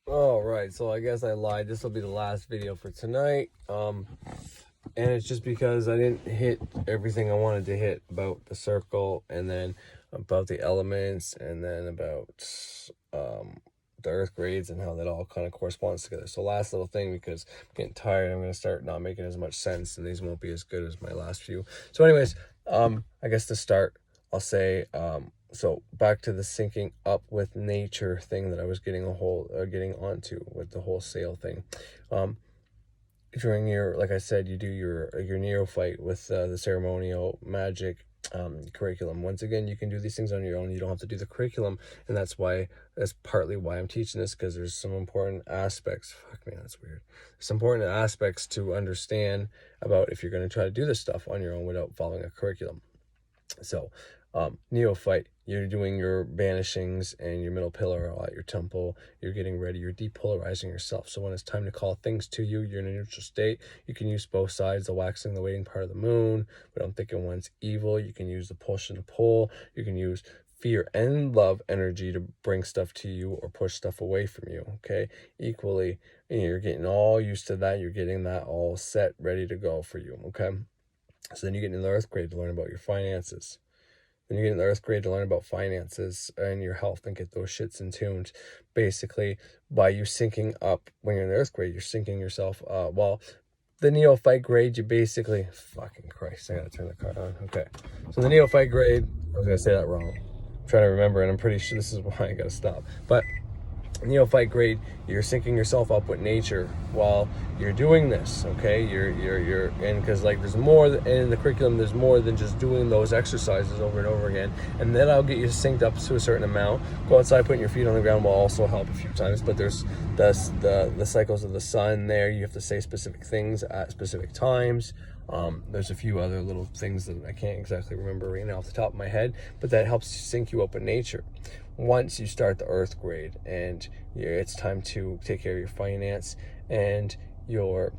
All right, so I guess I lied. This will be the last video for tonight. And it's just because I didn't hit everything I wanted to hit about the circle, and then about the elements, and then about the earth grades and how that all kind of corresponds together. So last little thing, because I'm getting tired, I'm going to start not making as much sense, and these won't be as good as my last few. So anyways, I guess to start, I'll say, so back to the syncing up with nature thing that I was getting onto with the whole sale thing. During your, like I said, you do your neophyte with the ceremonial magic curriculum. Once again, you can do these things on your own. You don't have to do the curriculum, and that's partly why I'm teaching this, because there's some important aspects. Fuck me, that's weird. Some important aspects to understand about if you're going to try to do this stuff on your own without following a curriculum. So, neophyte, you're doing your banishings and your middle pillar at your temple. You're getting ready. You're depolarizing yourself. So when it's time to call things to you, you're in a neutral state. You can use both sides, the waxing, the waiting part of the moon. But I'm thinking one's evil. You can use the push and the pull. You can use fear and love energy to bring stuff to you or push stuff away from you. Okay, equally, and you're getting all used to that. You're getting that all set, ready to go for you. Okay. So then you get in the earth grade to learn about your finances. Then you get in the earth grade to learn about finances and your health and get those shits in tuned. Basically, by you syncing up when you're in the earth grade, you're syncing yourself. The neophyte grade, you basically, fucking Christ, I gotta turn the card on. Okay. So the neophyte grade, I was gonna say that wrong. I'm trying to remember, and I'm pretty sure this is why I gotta stop. But neophyte grade, you're syncing yourself up with nature while you're doing this. Okay, you're and because like there's more in the curriculum, there's more than just doing those exercises over and over again. And then I'll get you synced up to a certain amount. Go outside, putting your feet on the ground will also help a few times. But there's the cycles of the sun there. You have to say specific things at specific times. There's a few other little things that I can't exactly remember right now off the top of my head, but that helps sync you up with nature. Once you start the earth grade and it's time to take care of your finance and your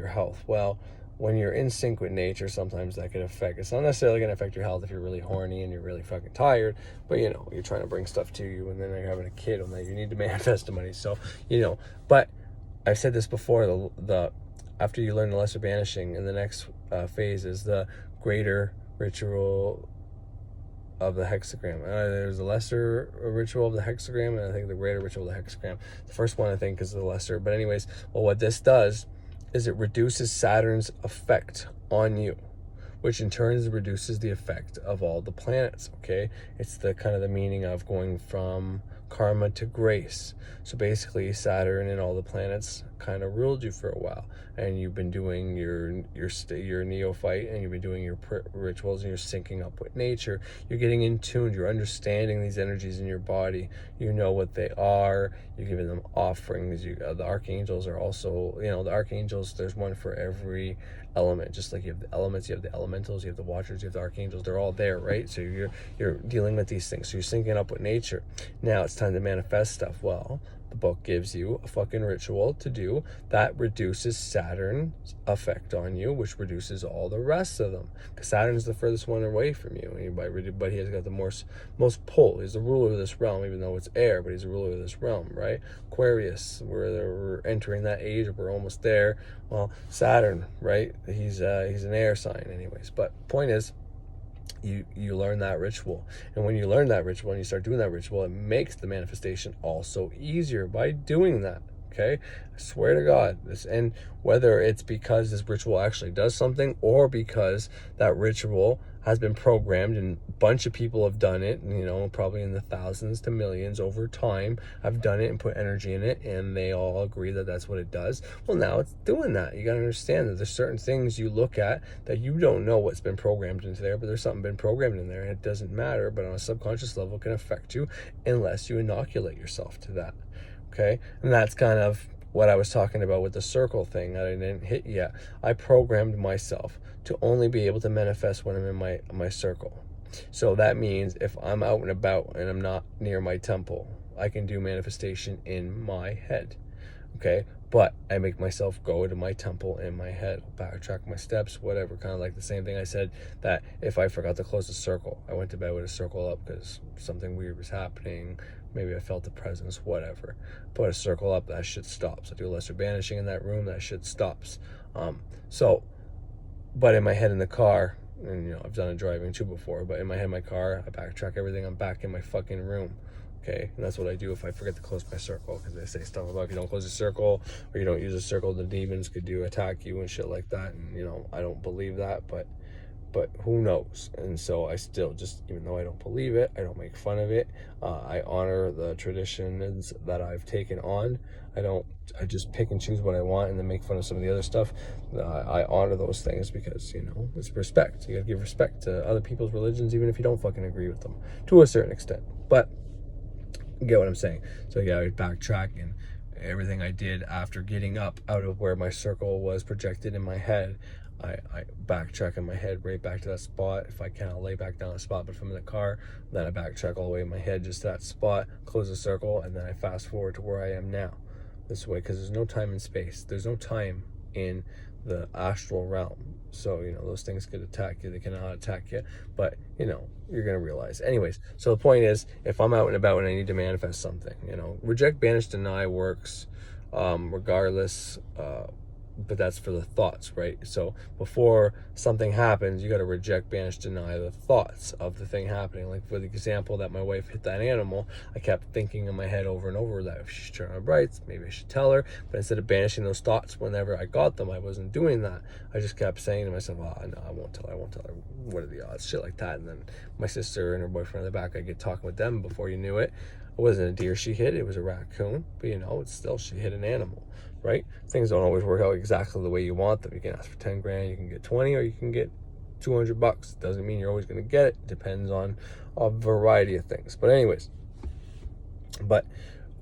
health. Well, when you're in sync with nature, sometimes that could affect, it's not necessarily going to affect your health if you're really horny and you're really fucking tired, but you're trying to bring stuff to you, and then you're having a kid, and then you need to manifest the money. So, but I've said this before, the after you learn the lesser banishing, in the next phase is the greater ritual of the hexagram. There's a lesser ritual of the hexagram, and I think the greater ritual of the hexagram. The first one, I think, is the lesser. But anyways, well, what this does is it reduces Saturn's effect on you, which in turn reduces the effect of all the planets. Okay, it's the kind of the meaning of going from karma to grace. So basically, Saturn and all the planets kind of ruled you for a while, and you've been doing your neophyte, and you've been doing your rituals, and you're syncing up with nature. You're getting in tune. You're understanding these energies in your body. You know what they are. You're giving them offerings. The archangels are also, the archangels. There's one for every element. Just like you have the elements, you have the elementals, you have the watchers, you have the archangels. They're all there, right? So you're dealing with these things. So you're syncing up with nature. Now it's time to manifest stuff. Well, the book gives you a fucking ritual to do that reduces Saturn's effect on you, which reduces all the rest of them. Because Saturn's the furthest one away from you, but he has got the most pull. He's the ruler of this realm, even though it's air, but he's the ruler of this realm, right? Aquarius, we're entering that age, we're almost there. Well, Saturn, right? He's an air sign, anyways. But point is, you learn that ritual, and when you learn that ritual and you start doing that ritual, it makes the manifestation also easier by doing that. Okay, I swear to God, and whether it's because this ritual actually does something, or because that ritual has been programmed and a bunch of people have done it, probably in the thousands to millions over time, have done it and put energy in it, and they all agree that that's what it does. Well, now it's doing that. You got to understand that there's certain things you look at that you don't know what's been programmed into there, but there's something been programmed in there, and it doesn't matter, but on a subconscious level it can affect you unless you inoculate yourself to that. Okay, and that's kind of what I was talking about with the circle thing that I didn't hit yet. I programmed myself to only be able to manifest when I'm in my circle. So that means if I'm out and about and I'm not near my temple, I can do manifestation in my head. okay? But I make myself go to my temple in my head, backtrack my steps, whatever. Kind of like the same thing I said, that if I forgot to close the circle, I went to bed with a circle up because something weird was happening. Maybe I felt the presence, whatever. Put a circle up, that shit stops. I do a lesser banishing in that room, that shit stops. So, but in my head in the car, and you know, I've done it driving too before, but in my head in my car, I backtrack everything, I'm back in my fucking room. Okay, and that's what I do if I forget to close my circle, because they say stuff about if you don't close the circle or you don't use a circle, the demons could attack you and shit like that. And you know, I don't believe that, but who knows? And so I still, just even though I don't believe it, I don't make fun of it. I honor the traditions that I've taken on. I just pick and choose what I want and then make fun of some of the other stuff. I honor those things because, you know, it's respect. You gotta give respect to other people's religions, even if you don't fucking agree with them to a certain extent. But you get what I'm saying. So yeah, I backtrack, and everything I did after getting up out of where my circle was projected in my head, I backtrack in my head right back to that spot. If I can, I'll lay back down the spot, but if I'm in the car, then I backtrack all the way in my head just to that spot, close the circle, and then I fast forward to where I am now. This way, because there's no time and space. There's no time in the astral realm. So, you know, those things could attack you. They cannot attack you. But, you know, you're going to realize. Anyways, so the point is, if I'm out and about and I need to manifest something, you know, reject, banish, deny works regardless. But that's for the thoughts, right? So before something happens, you got to reject, banish, deny the thoughts of the thing happening. Like for the example that my wife hit that animal, I kept thinking in my head over and over that if she's turning on brights, maybe I should tell her. But instead of banishing those thoughts whenever I got them, I wasn't doing that. I just kept saying to myself, oh, no, I won't tell her. What are the odds? Shit like that. And then my sister and her boyfriend in the back, I get talking with them. Before you knew it, it wasn't a deer she hit, it was a raccoon. But you know, it's still, she hit an animal. Right? Things don't always work out exactly the way you want them. You can ask for 10 grand, you can get 20, or you can get $200. Doesn't mean you're always going to get it. Depends on a variety of things. But anyways,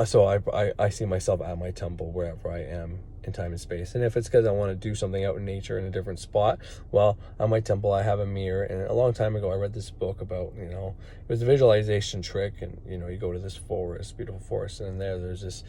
so I see myself at my temple wherever I am in time and space. And if it's because I want to do something out in nature in a different spot, well, at my temple I have a mirror. And a long time ago I read this book about, you know, it was a visualization trick. And you know, you go to this forest, beautiful forest, and there's this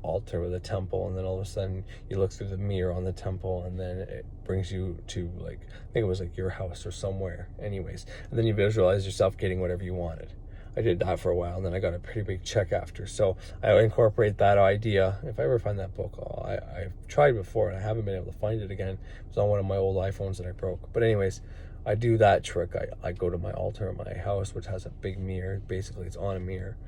altar with a temple, and then all of a sudden you look through the mirror on the temple, and then it brings you to, like, I think it was like your house or somewhere, anyways, and then you visualize yourself getting whatever you wanted. I did that for a while, and then I got a pretty big check after. So I incorporate that idea. If I ever find that book, I've tried before and I haven't been able to find it again. It was on one of my old iPhones that I broke. But anyways, I do that trick. I go to my altar in my house, which has a big mirror. Basically, it's on a mirror.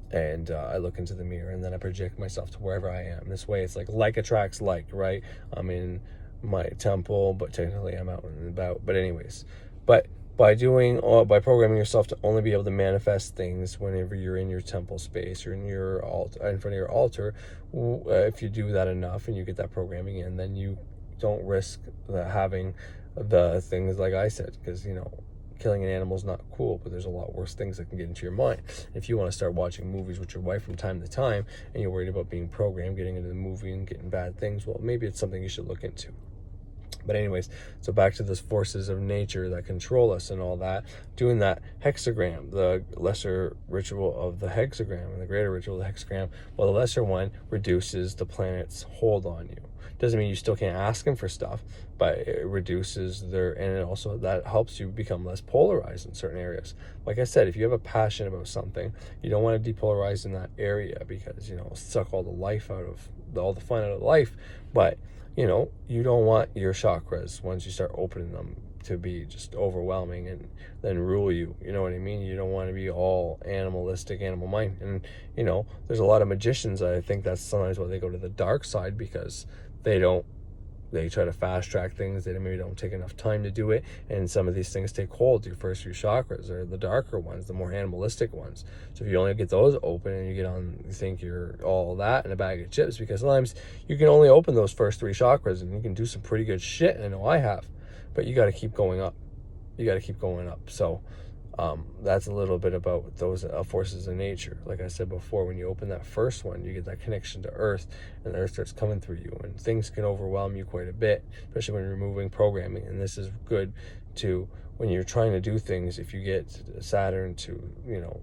And I look into the mirror, and then I project myself to wherever I am. This way, it's like attracts like, right? I'm in my temple, but technically I'm out and about. But anyways, by programming yourself to only be able to manifest things whenever you're in your temple space or in your in front of your altar, if you do that enough and you get that programming in, then you don't risk having the things like I said, because, you know, killing an animal is not cool, but there's a lot worse things that can get into your mind. If you want to start watching movies with your wife from time to time, and you're worried about being programmed, getting into the movie and getting bad things, well, maybe it's something you should look into. But anyways, so back to those forces of nature that control us and all that, doing that hexagram, the lesser ritual of the hexagram and the greater ritual of the hexagram, well, the lesser one reduces the planet's hold on you. Doesn't mean you still can't ask them for stuff, but it reduces and it also, that helps you become less polarized in certain areas. Like I said, if you have a passion about something, you don't want to depolarize in that area, because, you know, suck all the life out of, all the fun out of life. But, you know, you don't want your chakras, once you start opening them, to be just overwhelming and then rule you. You know what I mean? You don't want to be all animalistic, animal mind. And, you know, there's a lot of magicians, I think that's sometimes why they go to the dark side, because they try to fast track things. They maybe don't take enough time to do it. And some of these things take hold. Your first few chakras are the darker ones, the more animalistic ones. So if you only get those open and you think you're all that in a bag of chips, because sometimes you can only open those first 3 chakras and you can do some pretty good shit. I know I have, but you got to keep going up. You got to keep going up. So that's a little bit about those forces of nature. Like I said before, when you open that first one, you get that connection to Earth, and the Earth starts coming through you, and things can overwhelm you quite a bit, especially when you're removing programming. And this is good to, when you're trying to do things, if you get Saturn to, you know,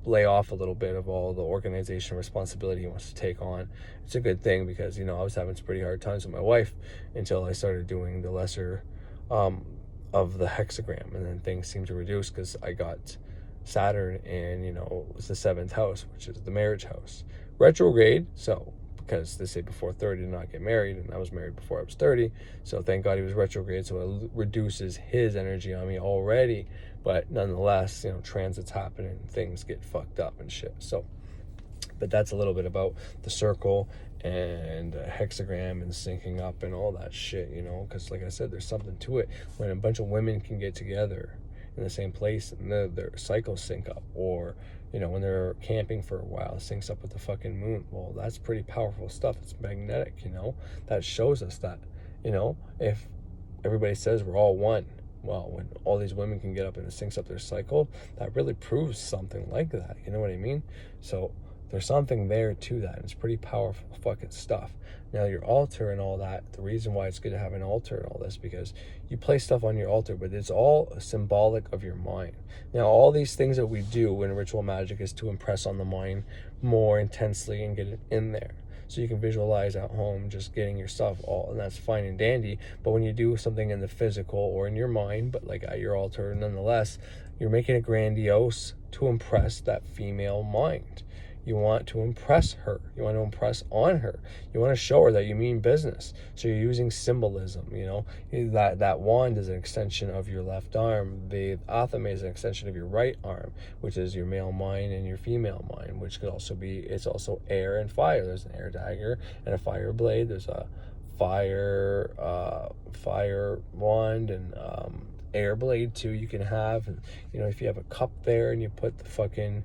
lay off a little bit of all the organization responsibility he wants to take on. It's a good thing because, you know, I was having some pretty hard times with my wife until I started doing the lesser of the hexagram, and then things seemed to reduce because I got Saturn and, you know, it was the 7th house, which is the marriage house, retrograde. So because they say before 30 to not get married, and I was married before I was 30, so thank God he was retrograde, so it reduces his energy on me already. But nonetheless, you know, transits happen and things get fucked up and shit. So, but that's a little bit about the circle and hexagram and syncing up and all that shit, you know, because like I said, there's something to it when a bunch of women can get together in the same place and their cycles sync up, or, you know, when they're camping for a while, it syncs up with the fucking moon. Well, that's pretty powerful stuff. It's magnetic, you know. That shows us that, you know, if everybody says we're all one, well, when all these women can get up and it syncs up their cycle, that really proves something like that. You know what I mean? So there's something there to that. It's pretty powerful fucking stuff. Now, your altar and all that, the reason why it's good to have an altar and all this, because you place stuff on your altar, but it's all symbolic of your mind. Now, all these things that we do in ritual magic is to impress on the mind more intensely and get it in there. So you can visualize at home just getting your stuff all, and that's fine and dandy. But when you do something in the physical or in your mind, but like at your altar, nonetheless, you're making it grandiose to impress that female mind. You want to impress her. You want to impress on her. You want to show her that you mean business. So you're using symbolism, you know. That wand is an extension of your left arm. The athame is an extension of your right arm, which is your male mind and your female mind, which could also be, it's also air and fire. There's an air dagger and a fire blade. There's a fire wand and air blade too you can have. And, you know, if you have a cup there and you put the fucking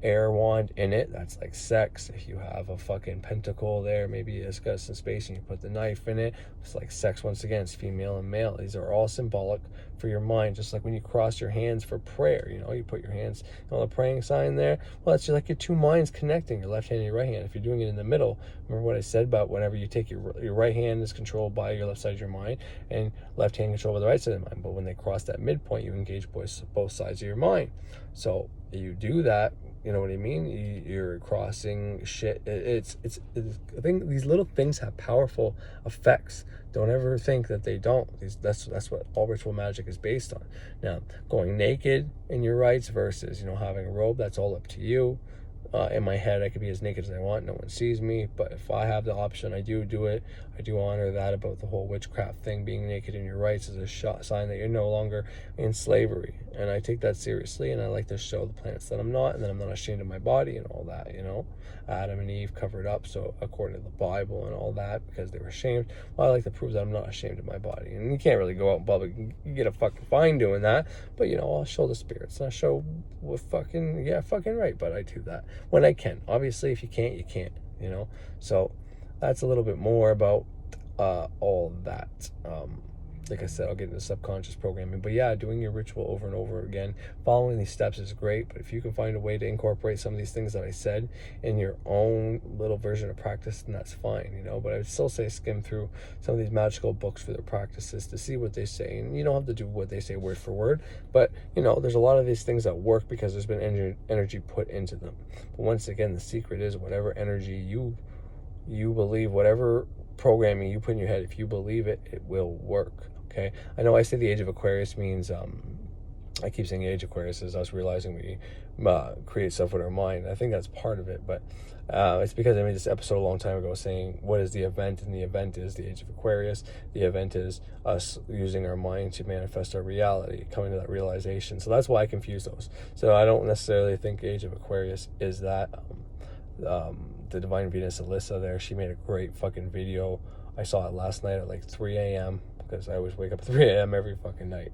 air wand in it, that's like sex. If you have a fucking pentacle there, maybe it's got some space and you put the knife in it, it's like sex. Once again, it's female and male. These are all symbolic for your mind. Just like when you cross your hands for prayer, you know, you put your hands on the praying sign there. Well, it's like your two minds connecting, your left hand and your right hand. If you're doing it in the middle, remember what I said about whenever you take your right hand is controlled by your left side of your mind and left hand controlled by the right side of the mind. But when they cross that midpoint, you engage both sides of your mind. So you do that, you know what I mean? You're crossing shit. It's I think these little things have powerful effects. Don't ever think that they don't. That's what all ritual magic is based on. Now, going naked in your rites versus, you know, having a robe, that's all up to you. In my head, I could be as naked as I want. No one sees me. But if I have the option, I do it. I do honor that about the whole witchcraft thing. Being naked in your rights is a sign that you're no longer in slavery. And I take that seriously. And I like to show the planets that I'm not. And that I'm not ashamed of my body and all that, you know. Adam and Eve covered up, so according to the Bible and all that, because they were ashamed. Well, I like to prove that I'm not ashamed of my body. And you can't really go out in public and get a fucking fine doing that. But, you know, I'll show the spirits. And I'll show what fucking right. But I do that when I can. Obviously, if you can't, you can't, you know. So that's a little bit more about all that. Like I said, I'll get into subconscious programming. But yeah, doing your ritual over and over again, following these steps is great. But if you can find a way to incorporate some of these things that I said in your own little version of practice, then that's fine, you know. But I would still say skim through some of these magical books for their practices to see what they say. And you don't have to do what they say word for word. But, you know, there's a lot of these things that work because there's been energy put into them. But once again, the secret is whatever energy you believe, whatever programming you put in your head, if you believe it, it will work. Okay, I know I say the age of Aquarius means, I keep saying the age of Aquarius is us realizing we create stuff with our mind. I think that's part of it, but it's because I made this episode a long time ago saying what is the event, and the event is the age of Aquarius. The event is us using our mind to manifest our reality, coming to that realization. So that's why I confuse those. So I don't necessarily think age of Aquarius is that. The Divine Venus Alyssa there, she made a great fucking video. I saw it last night at like 3 a.m. because I always wake up at 3 a.m. every fucking night.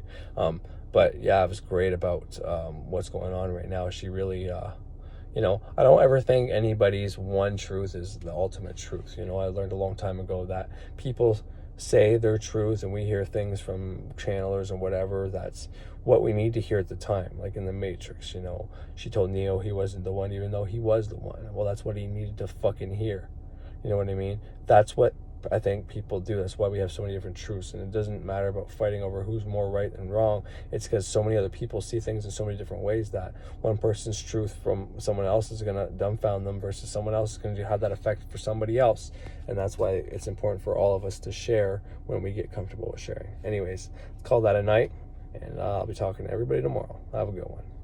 But yeah, it was great about what's going on right now. She really, you know, I don't ever think anybody's one truth is the ultimate truth. You know, I learned a long time ago that people say their truth and we hear things from channelers and whatever. That's what we need to hear at the time. Like in the Matrix, you know, she told Neo he wasn't the one even though he was the one. Well, that's what he needed to fucking hear. You know what I mean? That's what I think people do. That's why we have so many different truths, and it doesn't matter about fighting over who's more right and wrong. It's because so many other people see things in so many different ways that one person's truth from someone else is going to dumbfound them, versus someone else is going to have that effect for somebody else. And that's why it's important for all of us to share when we get comfortable with sharing. Anyways, let's call that a night, and I'll be talking to everybody tomorrow. Have a good one.